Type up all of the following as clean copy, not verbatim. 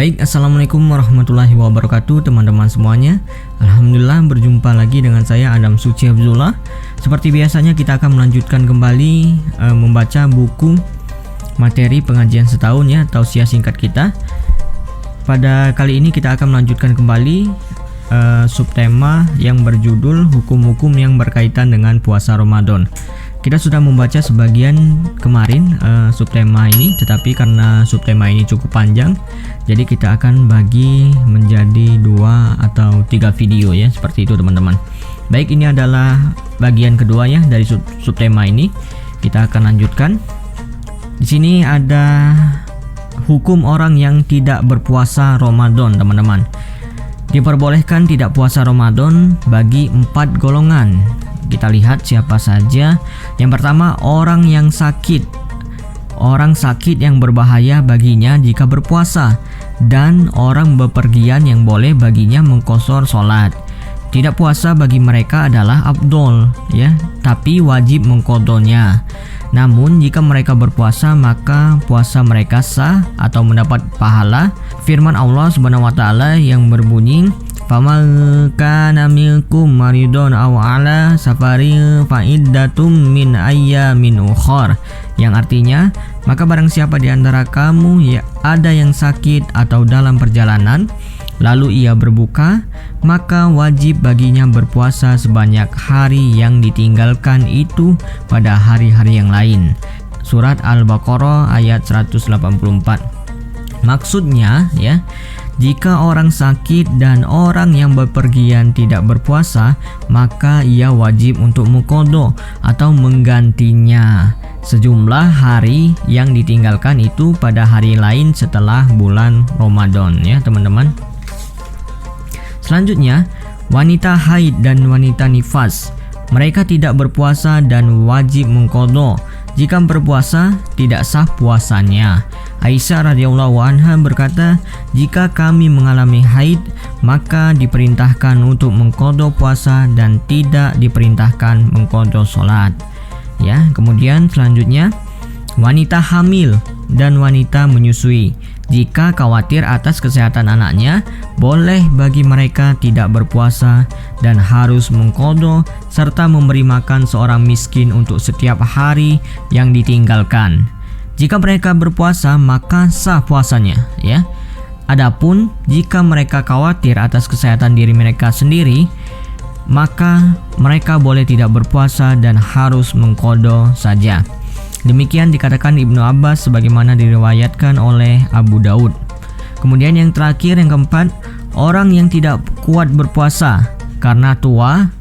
Baik, assalamualaikum warahmatullahi wabarakatuh teman-teman semuanya. Alhamdulillah berjumpa lagi dengan saya Adam Suci Abdullah. Seperti biasanya kita akan melanjutkan kembali membaca buku materi pengajian setahun ya, tausiah singkat kita. Pada kali ini kita akan melanjutkan kembali subtema yang berjudul hukum-hukum yang berkaitan dengan puasa Ramadan. Kita sudah membaca sebagian kemarin subtema ini, tetapi karena subtema ini cukup panjang, jadi kita akan bagi menjadi 2 atau 3 video ya, seperti itu teman-teman. Baik, ini adalah bagian kedua ya dari subtema ini. Kita akan lanjutkan. Di sini ada hukum orang yang tidak berpuasa Ramadan, teman-teman. Diperbolehkan tidak puasa Ramadan bagi 4 golongan. Kita lihat siapa saja. Yang pertama, orang yang sakit. Orang sakit yang berbahaya baginya jika berpuasa, dan orang bepergian yang boleh baginya mengqashar sholat. Tidak puasa bagi mereka adalah afdol ya, tapi wajib mengqadhonya. Namun jika mereka berpuasa maka puasa mereka sah atau mendapat pahala. Firman Allah Subhanahu wa taala yang berbunyi, "Faman kana minkum maridun aw ala safarin fa iddatum min ayyamin ukhar." Yang artinya, maka barang siapa di antara kamu ya ada yang sakit atau dalam perjalanan lalu ia berbuka, maka wajib baginya berpuasa sebanyak hari yang ditinggalkan itu pada hari-hari yang lain. Surat Al-Baqarah ayat 184. Maksudnya ya, jika orang sakit dan orang yang bepergian tidak berpuasa, maka ia wajib untuk mengqadha atau menggantinya sejumlah hari yang ditinggalkan itu pada hari lain setelah bulan Ramadan ya teman-teman. Selanjutnya, wanita haid dan wanita nifas. Mereka tidak berpuasa dan wajib mengqadha. Jika berpuasa, tidak sah puasanya. Aisyah radhiyallahu anha berkata, "Jika kami mengalami haid, maka diperintahkan untuk mengqadha puasa dan tidak diperintahkan mengqadha sholat." Ya, kemudian selanjutnya, wanita hamil dan wanita menyusui. Jika khawatir atas kesehatan anaknya, boleh bagi mereka tidak berpuasa dan harus mengqadha serta memberi makan seorang miskin untuk setiap hari yang ditinggalkan. Jika mereka berpuasa, maka sah puasanya ya. Adapun jika mereka khawatir atas kesehatan diri mereka sendiri, maka mereka boleh tidak berpuasa dan harus mengqadha saja. Demikian dikatakan Ibnu Abbas sebagaimana diriwayatkan oleh Abu Daud. Kemudian yang terakhir, yang keempat, orang yang tidak kuat berpuasa karena tua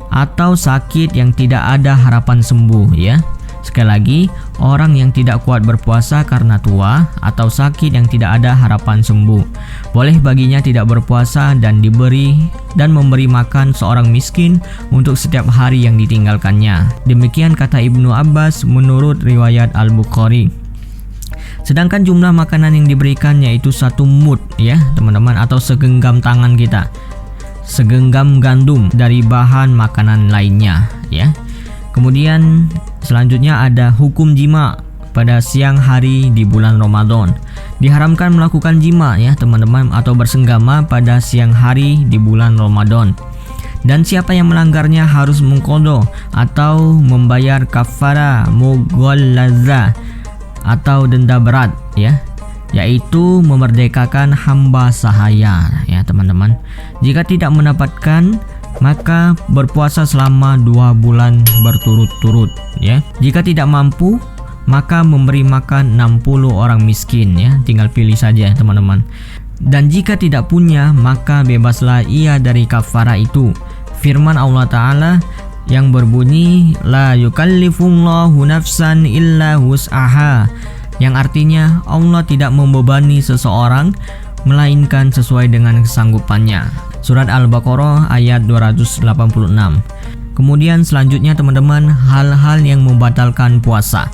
atau sakit yang tidak ada harapan sembuh ya. Sekali lagi, orang yang tidak kuat berpuasa karena tua atau sakit yang tidak ada harapan sembuh, boleh baginya tidak berpuasa dan memberi makan seorang miskin untuk setiap hari yang ditinggalkannya. Demikian kata Ibnu Abbas menurut riwayat Al-Bukhari. Sedangkan jumlah makanan yang diberikan yaitu 1 mud ya teman-teman, atau segenggam tangan kita, segenggam gandum dari bahan makanan lainnya ya. Kemudian selanjutnya ada hukum jima pada siang hari di bulan Ramadan. Diharamkan melakukan jima ya teman-teman, atau bersenggama pada siang hari di bulan Ramadan. Dan siapa yang melanggarnya harus mengqadha atau membayar kafara mughallazah atau denda berat ya, yaitu memerdekakan hamba sahaya ya teman-teman. Jika tidak mendapatkan, maka berpuasa selama 2 bulan berturut-turut ya. Jika tidak mampu, maka memberi makan 60 orang miskin ya, tinggal pilih saja teman-teman. Dan jika tidak punya, maka bebaslah ia dari kafara itu. Firman Allah Ta'ala yang berbunyi, "La yukallifullahu nafsan illa wus'aha", yang artinya Allah tidak membebani seseorang melainkan sesuai dengan kesanggupannya. Surat Al-Baqarah ayat 286. Kemudian selanjutnya teman-teman, hal-hal yang membatalkan puasa.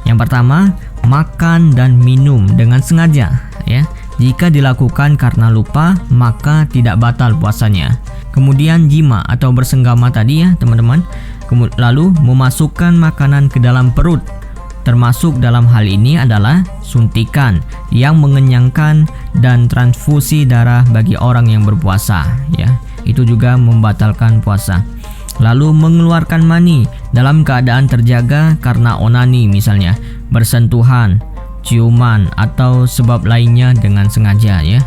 Yang pertama, makan dan minum dengan sengaja ya. Jika dilakukan karena lupa, maka tidak batal puasanya. Kemudian jima atau bersenggama tadi ya teman-teman. Lalu memasukkan makanan ke dalam perut Termasuk dalam hal ini adalah suntikan yang mengenyangkan dan transfusi darah bagi orang yang berpuasa, ya. Itu juga membatalkan puasa. Lalu mengeluarkan mani dalam keadaan terjaga karena onani misalnya, bersentuhan, ciuman atau sebab lainnya dengan sengaja, ya.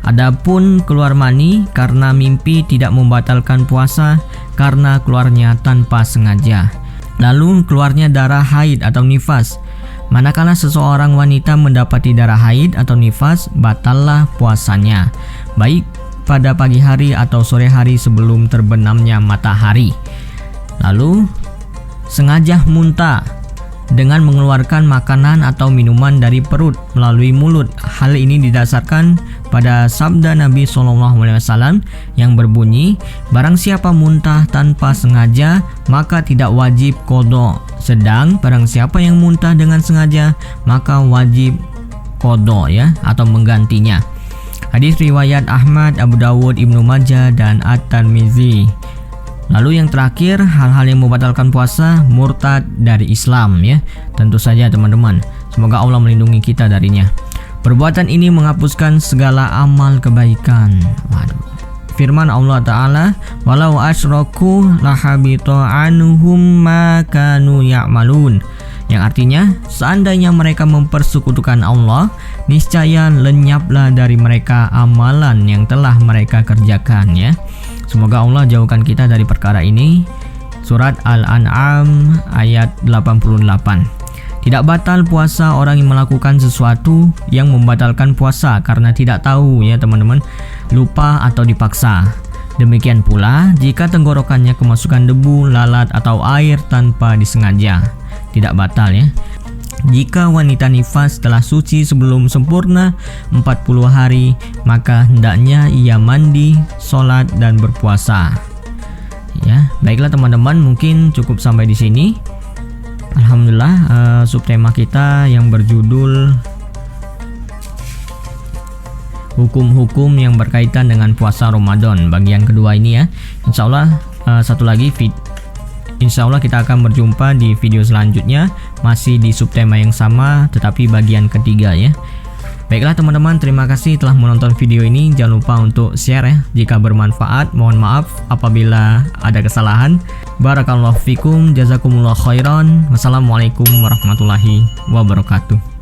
Adapun keluar mani karena mimpi tidak membatalkan puasa karena keluarnya tanpa sengaja. Lalu keluarnya darah haid atau nifas. Manakala seseorang wanita mendapati darah haid atau nifas, batallah puasanya, baik pada pagi hari atau sore hari sebelum terbenamnya matahari. Lalu sengaja muntah dengan mengeluarkan makanan atau minuman dari perut melalui mulut. Hal ini didasarkan pada sabda Nabi SAW yang berbunyi, barang siapa muntah tanpa sengaja maka tidak wajib qadha, sedang barang siapa yang muntah dengan sengaja maka wajib qadha, ya, atau menggantinya. Hadis riwayat Ahmad, Abu Dawud, Ibnu Majah dan At-Tirmizi. Lalu yang terakhir, hal-hal yang membatalkan puasa, murtad dari Islam, ya. Tentu saja teman-teman, semoga Allah melindungi kita darinya. Perbuatan ini menghapuskan segala amal kebaikan. Waduh. Firman Allah Ta'ala, walau asyraku lahabita anhum ma kanu ya'malun. Yang artinya, seandainya mereka mempersekutukan Allah, niscaya lenyaplah dari mereka amalan yang telah mereka kerjakan, ya. Semoga Allah jauhkan kita dari perkara ini. Surat Al-An'am ayat 88. Tidak batal puasa orang yang melakukan sesuatu yang membatalkan puasa karena tidak tahu, ya teman-teman, lupa atau dipaksa. Demikian pula jika tenggorokannya kemasukan debu, lalat atau air tanpa disengaja, tidak batal, ya. Jika wanita nifas telah suci sebelum sempurna 40 hari, maka hendaknya ia mandi, sholat, dan berpuasa. Ya, baiklah teman-teman, mungkin cukup sampai di sini. Alhamdulillah, subtema kita yang berjudul hukum-hukum yang berkaitan dengan puasa Ramadan bagian kedua ini, ya. Insya Allah satu lagi Insya Allah kita akan berjumpa di video selanjutnya, masih di subtema yang sama tetapi bagian ketiga, ya. Baiklah teman-teman, terima kasih telah menonton video ini. Jangan lupa untuk share, ya, jika bermanfaat. Mohon maaf apabila ada kesalahan. Barakallahu fikum, jazakumullah khairan. Wassalamualaikum warahmatullahi wabarakatuh.